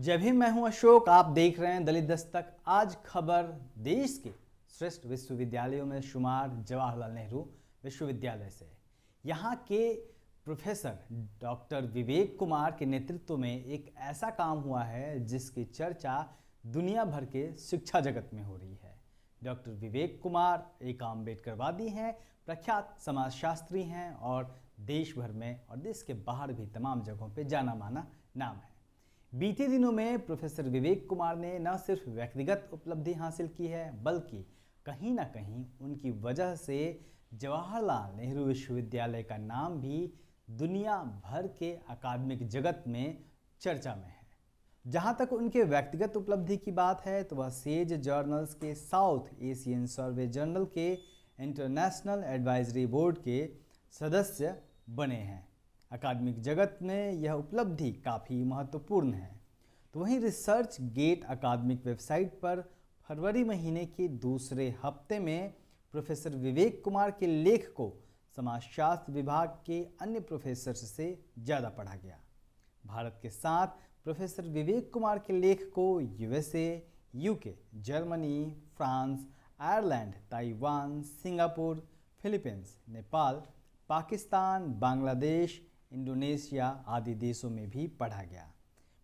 जय भीम, मैं हूं अशोक। आप देख रहे हैं दलित दस्तक। आज खबर देश के श्रेष्ठ विश्वविद्यालयों में शुमार जवाहरलाल नेहरू विश्वविद्यालय से। यहां के प्रोफेसर डॉक्टर विवेक कुमार के नेतृत्व में एक ऐसा काम हुआ है जिसकी चर्चा दुनिया भर के शिक्षा जगत में हो रही है। डॉक्टर विवेक कुमार एक अम्बेडकरवादी हैं, प्रख्यात समाजशास्त्री हैं और देश भर में और देश के बाहर भी तमाम जगहों पे जाना माना नाम है। बीते दिनों में प्रोफेसर विवेक कुमार ने न सिर्फ व्यक्तिगत उपलब्धि हासिल की है, बल्कि कहीं ना कहीं उनकी वजह से जवाहरलाल नेहरू विश्वविद्यालय का नाम भी दुनिया भर के अकादमिक जगत में चर्चा में है। जहां तक उनके व्यक्तिगत उपलब्धि की बात है तो वह सेज जर्नल्स के साउथ एशियन सर्वे जर्नल के इंटरनेशनल एडवाइजरी बोर्ड के सदस्य बने हैं। अकादमिक जगत में यह उपलब्धि काफ़ी महत्वपूर्ण है। तो वहीं रिसर्च गेट अकादमिक वेबसाइट पर फरवरी महीने के दूसरे हफ्ते में प्रोफेसर विवेक कुमार के लेख को समाजशास्त्र विभाग के अन्य प्रोफेसर से ज़्यादा पढ़ा गया। भारत के साथ प्रोफेसर विवेक कुमार के लेख को USA, UK, Germany, France, Ireland, Taiwan, Singapore, Philippines, Nepal, Pakistan, Bangladesh, Indonesia आदि देशों में भी पढ़ा गया।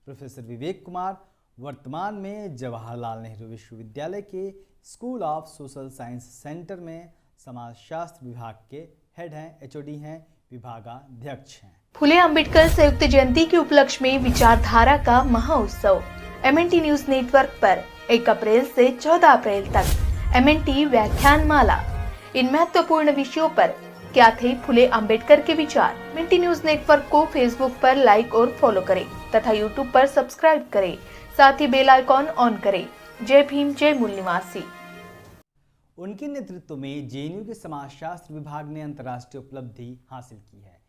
प्रोफेसर विवेक कुमार वर्तमान में जवाहरलाल नेहरू विश्वविद्यालय के school of social science centre में समाजशास्त्र विभाग के हेड हैं, एचओडी हैं, विभागाध्यक्ष हैं। फुले अंबेडकर संयुक्त जयंती के उपलक्ष्य में विचारधारा का महाउत्सव एमएनटी न्यूज नेटवर्क पर 1 अप्रैल से 14 अप्रैल तक एमएनटी व्याख्यान माला। इन महत्वपूर्ण विषयों पर क्या थे फुले अंबेडकर के विचार। एमएनटी न्यूज नेटवर्क को फेसबुक पर लाइक और फॉलो करें तथा यूट्यूब पर सब्सक्राइब करें, साथ ही बेल आइकॉन ऑन करें। जय भीम, जय मूल निवासी। उनके नेतृत्व में जेएनयू के समाजशास्त्र विभाग ने अंतर्राष्ट्रीय उपलब्धि हासिल की है।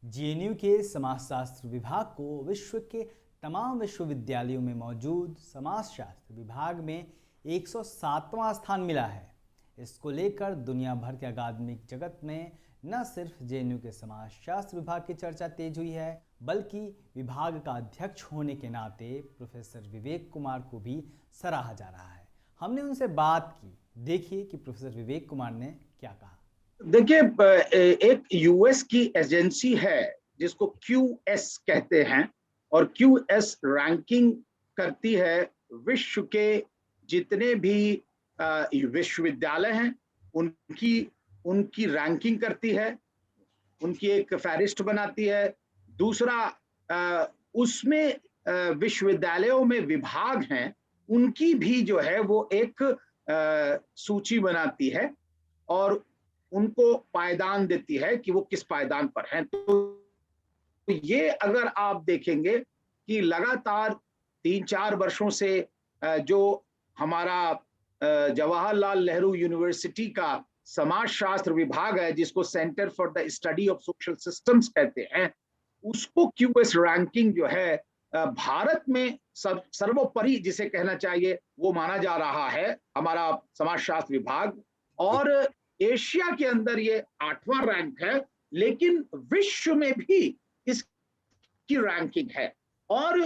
जेएनयू के समाजशास्त्र विभाग को विश्व के तमाम विश्वविद्यालयों में मौजूद समाजशास्त्र विभाग में 107वां स्थान मिला है। इसको लेकर दुनिया भर के अकादमिक जगत में न सिर्फ जेएनयू के समाजशास्त्र विभाग की चर्चा तेज हुई है, बल्कि विभाग का अध्यक्ष होने के नाते प्रोफेसर विवेक कुमार को भी सराहा जा रहा है। हमने उनसे बात की, देखिए कि प्रोफेसर विवेक कुमार ने क्या कहा। देखिए, एक यूएस की एजेंसी है जिसको क्यूएस कहते हैं और क्यूएस रैंकिंग करती है विश्व के जितने भी विश्वविद्यालय हैं उनकी रैंकिंग करती है, उनकी एक फहरिस्त बनाती है। दूसरा, उसमें विश्वविद्यालयों में विभाग हैं उनकी भी जो है वो एक सूची बनाती है और उनको पायदान देती है कि वो किस पायदान पर हैं। तो ये अगर आप देखेंगे कि लगातार 3-4 वर्षों से जो हमारा जवाहरलाल नेहरू यूनिवर्सिटी का समाजशास्त्र विभाग है, जिसको centre for the study of social systems कहते हैं, उसको क्यूएस रैंकिंग जो है भारत में सर्वोपरि जिसे कहना चाहिए वो माना जा रहा है हमारा समाजशास्त्र विभाग। और एशिया के अंदर ये 8वां रैंक है, लेकिन विश्व में भी इसकी रैंकिंग है और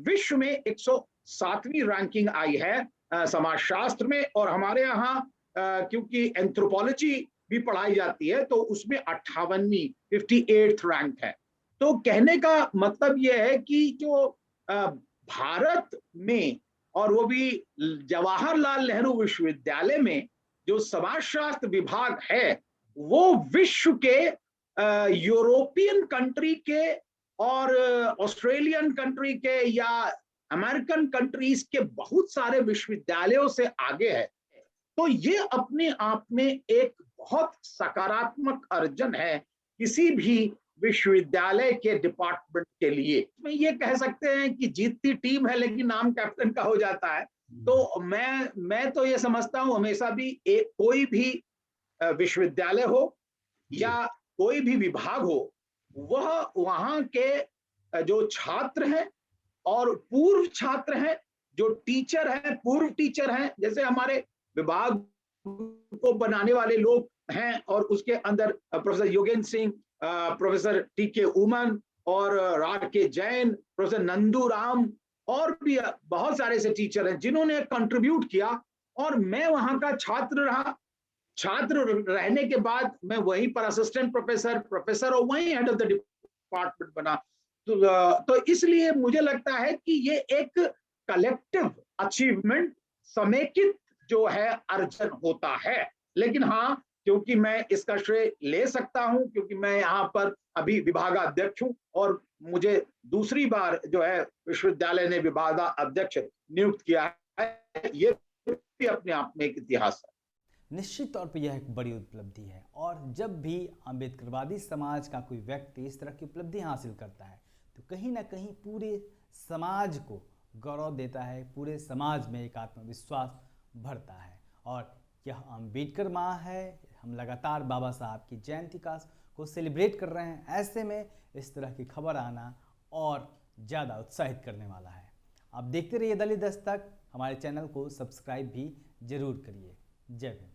विश्व में 107वीं रैंकिंग आई है समाजशास्त्र में। और हमारे यहाँ क्योंकि एंथ्रोपोलॉजी भी पढ़ाई जाती है तो उसमें 58वीं 58th रैंक है। तो कहने का मतलब यह है कि जो भारत में और वो भी जवाहरलाल नेहरू विश्वविद्यालय में जो समाजशास्त्र विभाग है वो विश्व के यूरोपियन कंट्री के और ऑस्ट्रेलियन कंट्री के या अमेरिकन कंट्रीज के बहुत सारे विश्वविद्यालयों से आगे है। तो ये अपने आप में एक बहुत सकारात्मक अर्जन है किसी भी विश्वविद्यालय के डिपार्टमेंट के लिए। मैं ये कह सकते हैं कि जीतती टीम है लेकिन नाम कैप्टन का हो जाता है। तो मैं तो ये समझता हूं हमेशा भी कोई भी विश्वविद्यालय हो या कोई भी विभाग हो, वह वहां के जो छात्र हैं और पूर्व छात्र हैं, जो टीचर हैं, पूर्व टीचर हैं, जैसे हमारे विभाग को बनाने वाले लोग हैं और उसके अंदर प्रोफेसर योगेंद्र सिंह, प्रोफेसर टीके उमन और आर के जैन, प्रोफेसर नंदू राम और भी बहुत सारे ऐसे टीचर हैं जिन्होंने कंट्रीब्यूट किया, और मैं वहां का छात्र रहा। छात्र रहने के बाद मैं वहीं पर असिस्टेंट प्रोफेसर और वहीं हेड ऑफ द डिपार्टमेंट बना। तो इसलिए मुझे लगता है कि ये एक कलेक्टिव अचीवमेंट, समेकित जो है अर्जन होता है। लेकिन हाँ, क्योंकि मैं इसका श्रेय ले सकता हूं, क्योंकि मैं यहाँ पर अभी विभागाध्यक्ष हूं और मुझे दूसरी बार जो है विश्वविद्यालय ने विभागाध्यक्ष नियुक्त किया है, ये भी अपने आप में एक इतिहास है। निश्चित तौर पर यह एक बड़ी उपलब्धि है, और जब भी अम्बेडकरवादी समाज का कोई व्यक्ति इस तरह की उपलब्धि हासिल करता है तो कहीं ना कहीं पूरे समाज को गौरव देता है, पूरे समाज में एक आत्मविश्वास भरता है। और यह अम्बेडकर माह है, हम लगातार बाबा साहब की जयंती को सेलिब्रेट कर रहे हैं। ऐसे में इस तरह की खबर आना और ज़्यादा उत्साहित करने वाला है। आप देखते रहिए दलित दस्तक, हमारे चैनल को सब्सक्राइब भी जरूर करिए। जय भीम।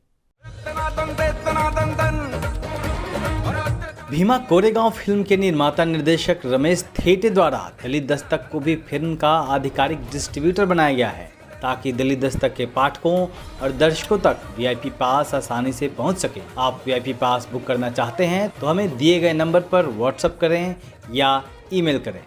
भीमा कोरेगांव फिल्म के निर्माता निर्देशक रमेश थेटे द्वारा दलित दस्तक को भी फिल्म का आधिकारिक डिस्ट्रीब्यूटर बनाया गया है, ताकि दलित दस्तक के पाठकों और दर्शकों तक वीआईपी पास आसानी से पहुंच सके। आप वीआईपी पास बुक करना चाहते हैं तो हमें दिए गए नंबर पर व्हाट्सएप करें या ईमेल करें।